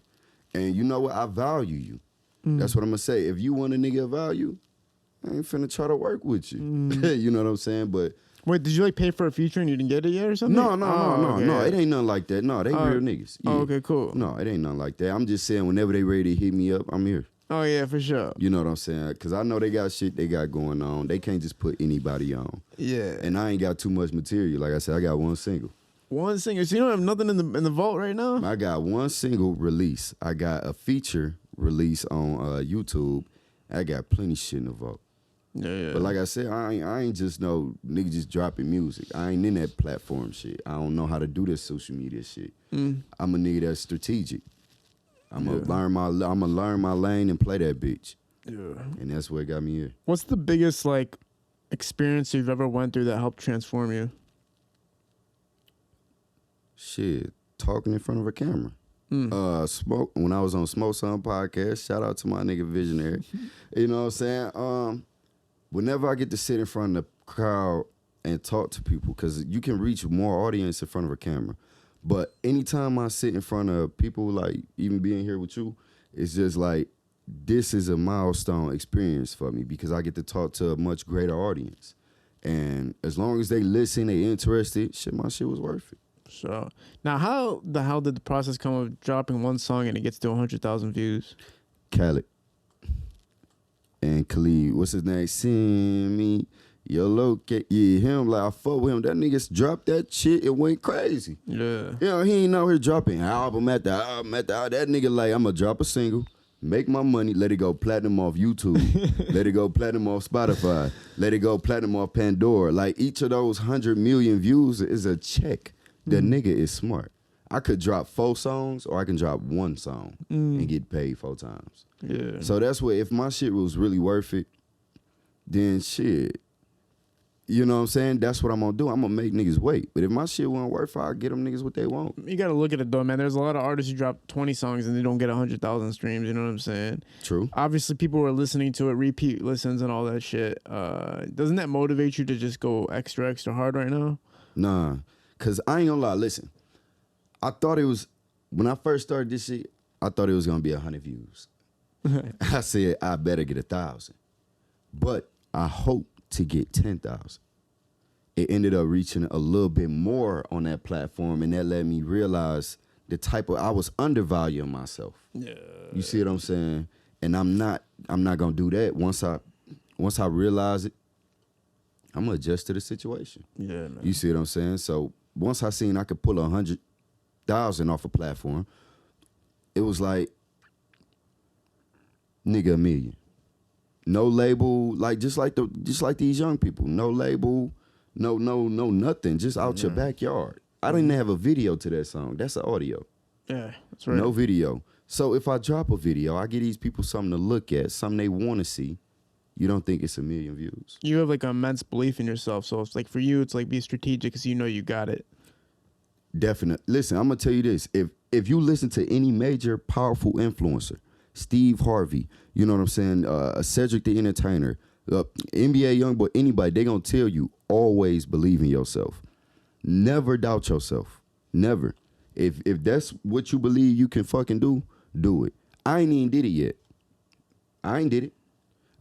And you know what? I value you. That's what I'm going to say. If you want a nigga of value, I ain't finna try to work with you. You know what I'm saying? But wait, did you like pay for a feature and you didn't get it yet or something? No. It ain't nothing like that. No, they real niggas. Yeah. Oh, okay, cool. No, it ain't nothing like that. I'm just saying whenever they ready to hit me up, I'm here. Oh, yeah, for sure. You know what I'm saying? Because I know they got shit they got going on. They can't just put anybody on. Yeah. And I ain't got too much material. Like I said, I got one single. One single? So you don't have nothing in the vault right now? I got one single release. I got a feature release on YouTube. I got plenty shit in the vault. Yeah. But like I said, I ain't just no nigga just dropping music. I ain't in that platform shit. I don't know how to do this social media shit. I'm a nigga that's strategic. I'm gonna learn my lane and play that bitch. Yeah. And that's what got me here. What's the biggest like experience you've ever went through that helped transform you? Shit, talking in front of a camera. Smoke when I was on Smoke Sun podcast. Shout out to my nigga Visionary. You know what I'm saying? Whenever I get to sit in front of the crowd and talk to people, because you can reach more audience in front of a camera. But anytime I sit in front of people, like even being here with you, it's just like, this is a milestone experience for me because I get to talk to a much greater audience. And as long as they listen, they interested, shit, my shit was worth it. So now how the hell did the process come of dropping one song and it gets to 100,000 views? Khaled and Khalid, what's his name? Send me your location. Yeah, him, like I fuck with him. That nigga dropped that shit, it went crazy. Yeah. You know, he ain't out here dropping album at the album. That nigga like, I'm gonna drop a single, make my money, let it go platinum off YouTube, let it go platinum off Spotify, let it go platinum off Pandora. Like each of those 100 million views is a check. The nigga is smart. I could drop 4 songs or I can drop 1 song and get paid 4 times. Yeah. So that's what, if my shit was really worth it, then shit, you know what I'm saying? That's what I'm gonna do. I'm gonna make niggas wait. But if my shit wasn't worth it, I'll get them niggas what they want. You gotta look at it though, man. There's a lot of artists who drop 20 songs and they don't get 100,000 streams. You know what I'm saying? True. Obviously, people are listening to it, repeat listens and all that shit. Doesn't that motivate you to just go extra hard right now? Nah, cause I ain't gonna lie. Listen, I thought it was, when I first started this shit, I thought it was gonna be 100 views. I said I better get 1,000, but I hope to get 10,000. It ended up reaching a little bit more on that platform, and that let me realize the type of, I was undervaluing myself. Yeah. You see what I'm saying? And I'm not gonna do that. Once I realize it, I'm gonna adjust to the situation. Yeah, man. You see what I'm saying? So once I seen I could pull 100,000 off a platform, it was like, nigga, $1 million. No label, like just like these young people. No label, no nothing. Just out your backyard. I didn't have a video to that song. That's an audio. Yeah, that's right. No video. So if I drop a video, I give these people something to look at, something they want to see. You don't think it's 1 million views? You have like an immense belief in yourself. So it's like for you, it's like be strategic because you know you got it. Definitely. Listen, I'm gonna tell you this. If you listen to any major powerful influencer, Steve Harvey, you know what I'm saying, Cedric the Entertainer, NBA Youngboy, anybody, they gonna tell you always believe in yourself. Never doubt yourself. Never. If that's what you believe you can fucking do it. I ain't even did it yet. I ain't did it.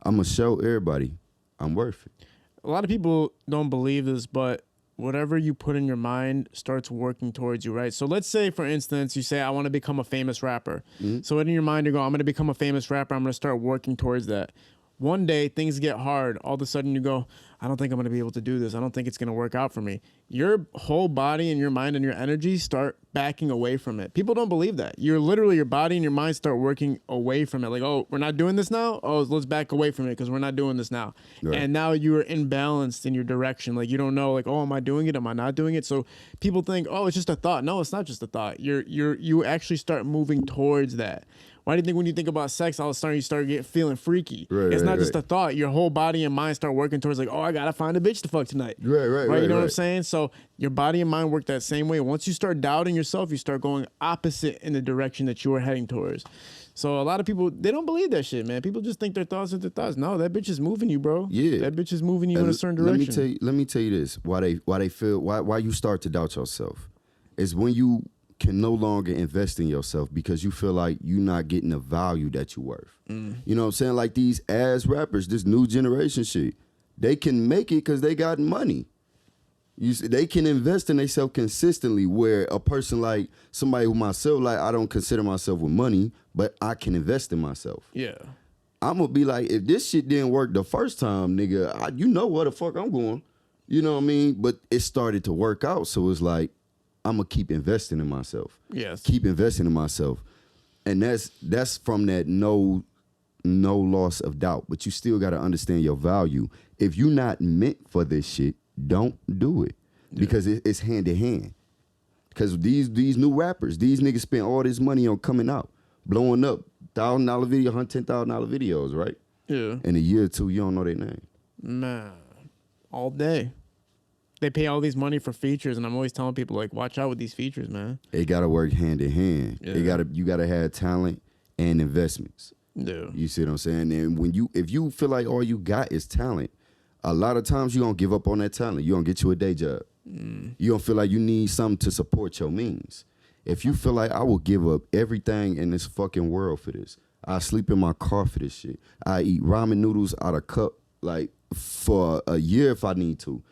I'm gonna show everybody I'm worth it. A lot of people don't believe this, but whatever you put in your mind starts working towards you, right? So let's say, for instance, you say, I want to become a famous rapper. Mm-hmm. So in your mind, you go, I'm going to become a famous rapper. I'm going to start working towards that. One day, things get hard. All of a sudden, you go, I don't think I'm going to be able to do this. I don't think it's going to work out for me. Your whole body and your mind and your energy start backing away from it. People don't believe that. You're literally, your body and your mind start working away from it. Like, oh, we're not doing this now? Oh, let's back away from it because we're not doing this now. Right. And now you are imbalanced in your direction. Like, you don't know, like, oh, am I doing it? Am I not doing it? So people think, oh, it's just a thought. No, it's not just a thought. You actually start moving towards that. Why do you think when you think about sex, all of a sudden you start feeling freaky? Right, it's not just a thought. Your whole body and mind start working towards like, oh, I got to find a bitch to fuck tonight. Right. You know what I'm saying? So your body and mind work that same way. Once you start doubting yourself, you start going opposite in the direction that you are heading towards. So a lot of people, they don't believe that shit, man. People just think their thoughts are their thoughts. No, that bitch is moving you, bro. Yeah. That bitch is moving you in a certain direction. Let me tell you this. Why you start to doubt yourself is when you can no longer invest in yourself because you feel like you're not getting the value that you're worth. You know what I'm saying? Like these ass rappers, this new generation shit, they can make it because they got money. They can invest in themselves consistently, where a person like somebody who myself, like I don't consider myself with money, but I can invest in myself. Yeah. I'm going to be like, if this shit didn't work the first time, nigga, you know where the fuck I'm going. You know what I mean? But it started to work out, so it's like, I'm going to keep investing in myself. Yes. Keep investing in myself. And that's from that no loss of doubt. But you still got to understand your value. If you're not meant for this shit, don't do it. Yeah. Because it's hand in hand. Because these new rappers, these niggas spend all this money on coming out, blowing up, $1,000 video, $10,000 videos, right? Yeah. In a year or two, you don't know their name. Man, all day. They pay all these money for features, and I'm always telling people, like, watch out with these features, man. It got to work hand in hand. Yeah. You got to have talent and investments. Yeah. You see what I'm saying? And if you feel like all you got is talent, a lot of times you're going to give up on that talent. You're going to get you a day job. You don't feel like you need something to support your means. If you feel like I will give up everything in this fucking world for this, I sleep in my car for this shit. I eat ramen noodles out of cup, like, for a year if I need to.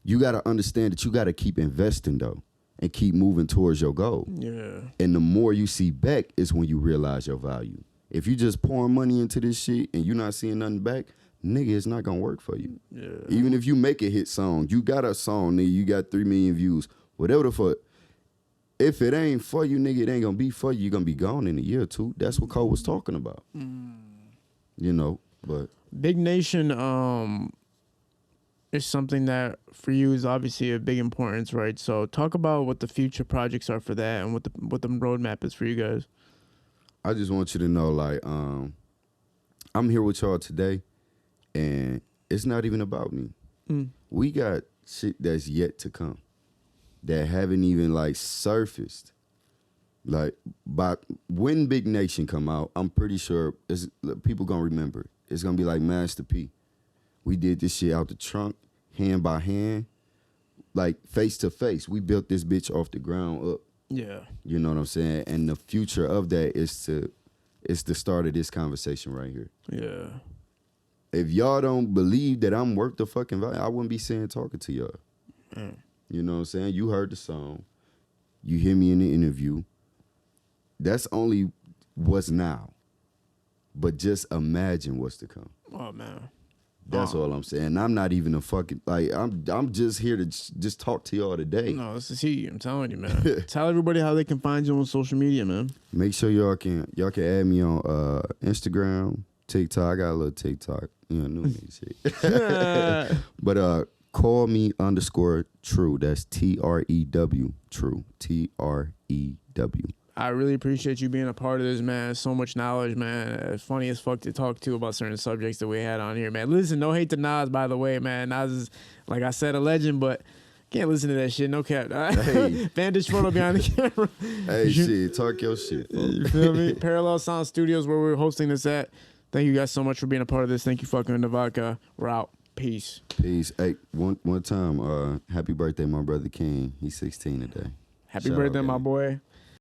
You got to understand that you got to keep investing, though, and keep moving towards your goal. Yeah. And the more you see back is when you realize your value. If you just pouring money into this shit and you're not seeing nothing back, nigga, it's not going to work for you. Yeah. Even if you make a hit song, you got a song, nigga, you got 3 million views, whatever the fuck. If it ain't for you, nigga, it ain't going to be for you. You're going to be gone in a year or two. That's what Cole was talking about. You know, but. Big Nation, is something that for you is obviously a big importance, right? So talk about what the future projects are for that and what the roadmap is for you guys. I just want you to know, like, I'm here with y'all today, and it's not even about me. We got shit that's yet to come that haven't even, like, surfaced. Like, but when Big Nation come out, I'm pretty sure people gonna remember. It's gonna be like Master P. We did this shit out the trunk, hand by hand, like face to face. We built this bitch off the ground up. Yeah. You know what I'm saying? And the future of that is the start of this conversation right here. Yeah. If y'all don't believe that I'm worth the fucking value, I wouldn't be talking to y'all. You know what I'm saying? You heard the song. You hear me in the interview. That's only what's now. But just imagine what's to come. Oh, man. That's all I'm saying. I'm not even a fucking like. I'm just here to just talk to y'all today. No, this is he. I'm telling you, man. Tell everybody how they can find you on social media, man. Make sure y'all can add me on Instagram, TikTok. I got a little TikTok. You know, new me shit. But call me _true. That's TREW. True. TREW. I really appreciate you being a part of this, man. So much knowledge, man. It's funny as fuck to talk to about certain subjects that we had on here, man. Listen, no hate to Nas, by the way, man. Nas is, like I said, a legend, but can't listen to that shit. No cap. Hey. Vantage photo behind the camera. Hey, shit. Talk your shit. You feel me? Parallel Sound Studios, where we're hosting this at. Thank you guys so much for being a part of this. Thank you fucking with the vodka. We're out. Peace. Peace. Hey, one time, happy birthday, my brother King. He's 16 today. Happy birthday, my boy.